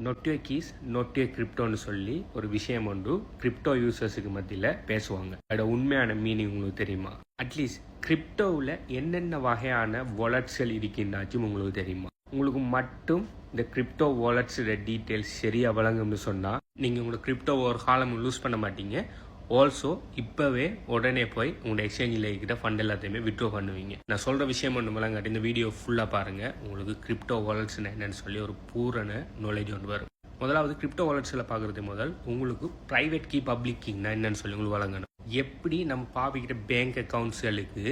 Not your keys not your கிரிப்டோன்னு சொல்லி ஒரு விஷயம் ஒன்று கிரிப்டோ யூசர்ஸுக்கு மத்தியில் பேசுவாங்க. அதோட உண்மையான மீனிங் உங்களுக்கு தெரியுமா? அட்லீஸ்ட் கிரிப்டோவில் என்னென்ன வகையான வாலெட்ஸ்கள் இருக்கின்றாச்சும் உங்களுக்கு தெரியுமா? உங்களுக்கு மட்டும் இந்த கிரிப்டோ வாலெட்ஸோட டீட்டெயில்ஸ் சரியாக வழங்கும்னு சொன்னால் நீங்கள் உங்களோட கிரிப்டோ ஒரு காலம் லூஸ் பண்ண மாட்டீங்க. ஆல்சோ இப்போவே உடனே போய் உங்களோட எக்ஸ்சேஞ்சில் இருக்கிற ஃபண்ட் எல்லாத்தையுமே விட்ரோ பண்ணுவீங்க. நான் சொல்கிற விஷயம் ஒன்று விளங்காட்டி இந்த வீடியோ ஃபுல்லாக பாருங்கள். உங்களுக்கு கிரிப்டோ வாலெட்ஸ்னா என்னன்னு சொல்லி ஒரு பூரண நாலேஜ் ஒன்று வரும். முதலாவது கிரிப்டோ வாலெட்ஸில் பார்க்குறது முதல் உங்களுக்கு ப்ரைவேட் கீ பப்ளிக் கீனா என்னன்னு சொல்லி உங்களுக்கு வழங்கணும். எப்படி நம்ம பாவிக்கிற பேங்க் அக்கௌண்ட்ஸ்களுக்கு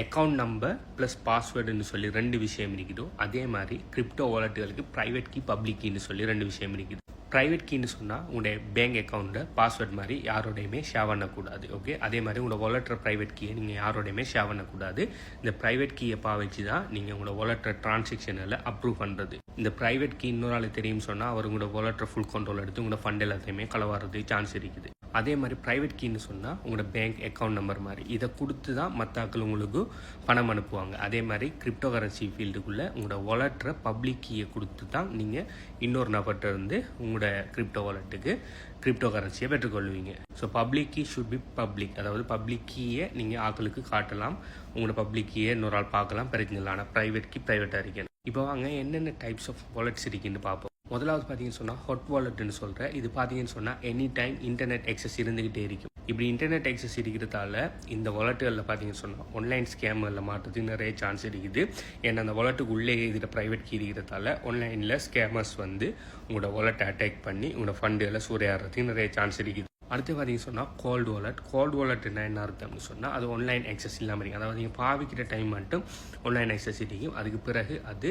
அக்கௌண்ட் நம்பர் ப்ளஸ் பாஸ்வேர்டுன்னு சொல்லி ரெண்டு விஷயம் இருக்குதோ அதே மாதிரி கிரிப்டோ வாலெட்டுகளுக்கு ப்ரைவேட் கீ பப்ளிக் கீன்னு சொல்லி ரெண்டு விஷயம் இருக்குது. ப்ரைவேட் கீன்னு சொன்னால் உங்களுடைய பேங்க் அக்கௌண்ட்டை பாஸ்வேர்ட் மாதிரி யாரோடையுமே ஷேர் பண்ணக்கூடாது. ஓகே, அதே மாதிரி உங்களோட வாலெட்டர் ப்ரைவேட் கீயை நீங்கள் யாரோடையுமே ஷேர் பண்ணக்கூடாது. இந்த ப்ரைவேட் கீயை பாவிச்சு தான் நீங்கள் உங்களோட வாலெட்டர் டிரான்சாக்ஷனில் அப்ரூவ் பண்ணுறது. இந்த ப்ரைவேட் கீ இன்னொரு ஆள் தெரியும்னு சொன்னால் அவர் உங்களோட வாலெட்டர் ஃபுல் கண்ட்ரோல் எடுத்து உங்களோட ஃபண்ட் எல்லாத்தையுமே களவாடுறதுக்கு சான்ஸ் இருக்குது. அதே மாதிரி ப்ரைவேட் கீன்னு சொன்னால் உங்களோட பேங்க் அக்கௌண்ட் நம்பர் மாதிரி இதை கொடுத்து தான் மற்ற ஆட்கள் உங்களுக்கு பணம் அனுப்புவாங்க. அதே மாதிரி கிரிப்டோ கரன்சி ஃபீல்டுக்குள்ளே உங்களோட வாலெட்டரை பப்ளிக் கீயை கொடுத்து தான் நீங்கள் இன்னொரு நபர்கிட்ட இருந்து உங்களோட கிரிப்டோ வாலெட்டுக்கு கிரிப்டோ கரன்சியை பெற்றுக்கொள்வீங்க. So public key should be public, அதாவது பப்ளிக் கீயை நீங்கள் ஆட்களுக்கு காட்டலாம், உங்களோட பப்ளிக் கீயை இன்னொரு ஆள் பார்க்கலாம், பிரச்சனை இல்லை. ஆனால் ப்ரைவேட் கீ ப்ரைவேட்டாக இருக்கணும். இப்போ வாங்க என்னென்ன டைப்ஸ் ஆஃப் வாலெட்ஸ் இருக்குன்னு பார்ப்போம். முதலாவது பார்த்தீங்கன்னு சொன்னால் ஹாட் வாலெட்னு சொல்கிறேன். இது பார்த்தீங்கன்னு சொன்னால் எனி டைம் இன்டர்நெட் எக்ஸஸ் இருந்துக்கிட்டே இருக்கும். இப்படி இன்டர்நெட் எக்ஸஸ் இருக்கிறதால இந்த வாலெட்டுகளில் பார்த்தீங்கன்னு சொன்னால் ஆன்லைன் ஸ்கேமரில் மாட்டுறதுக்கு நிறைய சான்ஸ் இருக்குது. ஏன்னா அந்த வாலெட்டுக்கு உள்ளே இருக்கிற ப்ரைவேட் கீ இருக்கிறதால ஆன்லைனில் ஸ்கேமர்ஸ் வந்து உங்களோட வாலெட்டை அட்டாக் பண்ணி உங்களோட ஃபண்டுகளை சூறையாடுறதுக்கு நிறைய சான்ஸ் இருக்குது. அடுத்து பார்த்தீங்கன்னு சொன்னால் கோல்டு வாலெட். கோல்டு வாலெட்னா என்ன அர்த்தம்னு சொன்னால் அது ஆன்லைன் ஆக்சஸ் இல்லாமல் இருக்கும். அதாவது நீங்கள் பாவிக்கிற டைம் மட்டும் ஆன்லைன் ஆக்சஸ் இருக்கும். அதுக்கு பிறகு அது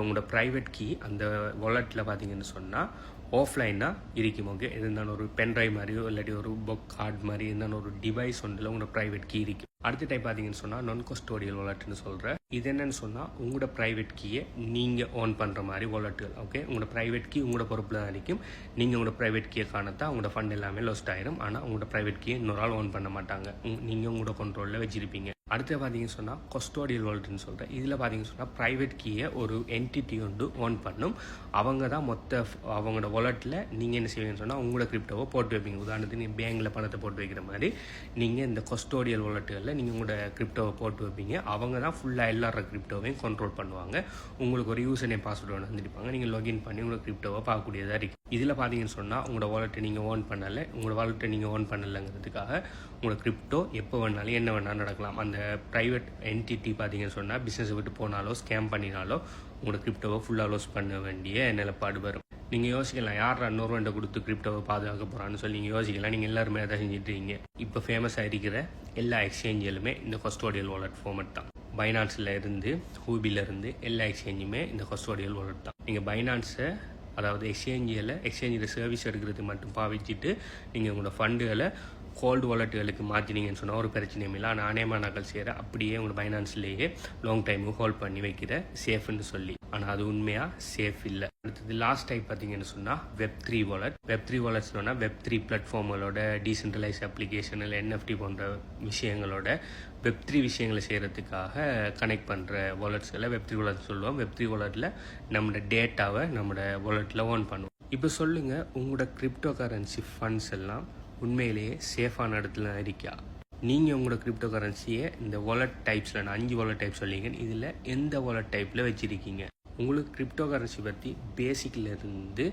உங்களோட ப்ரைவேட் கீ அந்த வாலெட்டில் பார்த்தீங்கன்னு சொன்னால் ஆஃப்லைனாக இருக்கும். ஓகே, இருந்தாலும் ஒரு பென்ட்ரைவ் மாதிரியோ இல்லாட்டி ஒரு புக் கார்டு மாதிரி இருந்தாலும் ஒரு டிவைஸ் ஒன்றில் உங்களோட ப்ரைவேட் கீ இருக்கும். அடுத்த டைப் பார்த்தீங்கன்னு சொன்னால் நான் கஸ்டோடியல் வாலெட்னு சொல்கிறேன். இது என்னன்னு சொன்னால் உங்களோட ப்ரைவேட் கீயை நீங்கள் ஓன் பண்ணுற மாதிரி வாலெட்டுகள். ஓகே, உங்களோட ப்ரைவேட் கீ உங்களோட பொறுப்பில் தான் இருக்கும். நீங்கள் உங்களோட ப்ரைவேட் கீயை காணத்தான் உங்களோட ஃபண்ட் எல்லாமே லாஸ்ட் ஆயிரும். ஆனால் உங்களோட ப்ரைவேட் கீயை இன்னொரு ஆள் ஓன் பண்ண மாட்டாங்க, நீங்கள் உங்களோட கண்ட்ரோலில் வச்சிருப்பீங்க. அடுத்து பார்த்தீங்கன்னு சொன்னால் கஸ்டோடியல் வாலெட்னு சொல்கிறேன். இதில் பார்த்தீங்கன்னு சொன்னால் ப்ரைவேட் கீயை ஒரு என்டிட்டி வந்து ஓன் பண்ணும். அவங்க தான் அவங்களோட வாலெட்டில் நீங்கள் என்ன செய்வீங்கன்னு சொன்னால் உங்களோட கிரிப்டோவை போட்டு வைப்பீங்க. உதாரணத்துக்கு நீங்கள் பேங்கில் பணத்தை போட்டு வைக்கிற மாதிரி நீங்கள் இந்த கஸ்டோடியல் வாலெட்டுகளில் நீங்கள் உங்களோட கிரிப்டோவை போட்டு வைப்பீங்க. அவங்க தான் ஃபுல்லாக எல்லார கிரிப்டோவையும் கண்ட்ரோல் பண்ணுவாங்க. உங்களுக்கு ஒரு யூசர் நேம் பாஸ்வேர்டு ஒன்று வந்துருப்பாங்க. நீங்கள் லாகின் பண்ணி உங்களோட கிரிப்டோவை பார்க்கக்கூடியதாக இருக்குது. இதில் பார்த்தீங்கன்னு சொன்னால் உங்களோட வாலெட்டை நீங்கள் ஓன் பண்ணலை, உங்களோட வாலெட்டை நீங்கள் ஓன் பண்ணலைங்கிறதுக்காக உங்களோட கிரிப்டோ எப்போ வேணாலும் என்ன வேணாலும் நடக்கலாம். அந்த ப்ரைவேட் என்டிட்டி பார்த்தீங்கன்னு சொன்னால் பிஸ்னஸை விட்டு போனாலோ ஸ்கேம் பண்ணினாலோ உங்களோட கிரிப்டோவை ஃபுல்லாக லாஸ் பண்ண வேண்டிய நிலப்பாடு வரும். நீங்கள் யோசிக்கலாம், யார் 200 கொடுத்து கிரிப்டோவை பாதுகாக்க போகிறான்னு சொல்லி நீங்கள் யோசிக்கலாம். நீங்கள் எல்லாருமே அதை செஞ்சுட்ருக்கீங்க. இப்போ ஃபேமஸாக இருக்கிற எல்லா எக்ஸ்சேஞ்சுகளுமே இந்த கஸ்டோடியல் வாலெட் ஃபார்மெட் தான். பைனான்ஸில் இருந்து ஹூபிலேருந்து எல்லா எக்ஸ்சேஞ்சுமே இந்த கஸ்டோடியல் வாலெட் தான். நீங்கள் பைனான்ஸை அதாவது எக்ஸ்சேஞ்சில் சர்வீஸ் எடுக்கிறது மட்டும் பாவிச்சுட்டு நீங்கள் உங்களோட ஃபண்டுகளை கோல்டு வாலெட்டுகளுக்கு மாற்றினீங்கன்னு சொன்னால் ஒரு பிரச்சனையும் இல்லை. ஆனால் அநேகமாக நகல் செய்கிற அப்படியே உங்களோட பைனான்ஸ்லேயே லாங் டைமுக்கு ஹோல்ட் பண்ணி வைக்கிற சேஃப்னு சொல்லி, ஆனால் அது உண்மையாக சேஃப் இல்லை. அடுத்தது லாஸ்ட் டைப் பார்த்தீங்கன்னு சொன்னால் வெப்3 வாலெட். வெப்3 வாலெட்ஸ்னா வெப்3 பிளாட்ஃபார்ம்களோட டீசென்ட்ரலைஸ் அப்ளிகேஷன் இல்லை NFT போன்ற விஷயங்களோட வெப்3 விஷயங்களை செய்கிறதுக்காக கனெக்ட் பண்ணுற வாலெட்ஸ்களை வெப்3 வாலெட் சொல்லுவோம். வெப்3 வாலெட்டில் நம்மளோட டேட்டாவை நம்மளோட வாலெட்டில் ஓன் பண்ணுவோம். இப்போ சொல்லுங்கள், உங்களோட கிரிப்டோ கரன்சி ஃபண்ட்ஸ் எல்லாம் உண்மையிலேயே சேஃபான இடத்துல இருக்கா? நீங்கள் உங்களோட கிரிப்டோ கரன்சியை இந்த வாலெட் டைப்ஸில் நான் 5 வாலெட் டைப் சொல்லிங்க, இதில் எந்த வாலெட் டைப்பில் வச்சுருக்கீங்க? உங்களுக்கு கிரிப்டோ கரன்சி பற்றி பேசிக்கில் இருந்து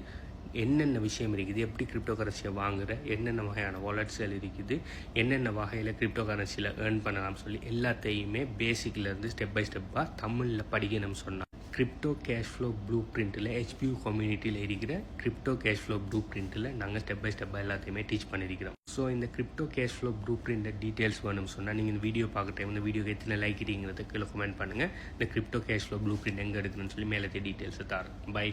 என்னென்ன விஷயம் இருக்குது, எப்படி கிரிப்டோ கரன்சியை வாங்குகிற, என்னென்ன வகையான வாலெட்ஸ்கள் இருக்குது, என்னென்ன வகையில் கிரிப்டோ கரன்சியில் ஏர்ன் பண்ணலாம் சொல்லி எல்லாத்தையுமே பேசிக்லேருந்து ஸ்டெப் பை ஸ்டெப்பாக தமிழில் படிக்கணும்னு சொன்னால் கிரிப்டோ கேஷ் ஃப்ளோ ப்ளூ பிரிண்ட்டில் HPU கம்யூனிட்டியில் இருக்கிற கிரிப்டோ கேஷ் ஃப்ளோ ப்ளூ பிரிண்ட்டில் நாங்கள் ஸ்டெப் பை ஸ்டெப்பாக எல்லாத்தையுமே டீச் பண்ணியிருக்கிறோம். ஸோ இந்த crypto cash flow blueprint details வேணும்னு சொன்னால் நீங்கள் இந்த வீடியோ பார்க்க டைம் இந்த வீடியோக்கு எத்தனை லைக் இருக்கீங்கிறத கீழே கமெண்ட் பண்ணுங்கள். இந்த crypto cash flow blue print எங்கே எடுக்கணும்னு சொல்லி மேலே டீட்டெயில்ஸை தரேன். பை.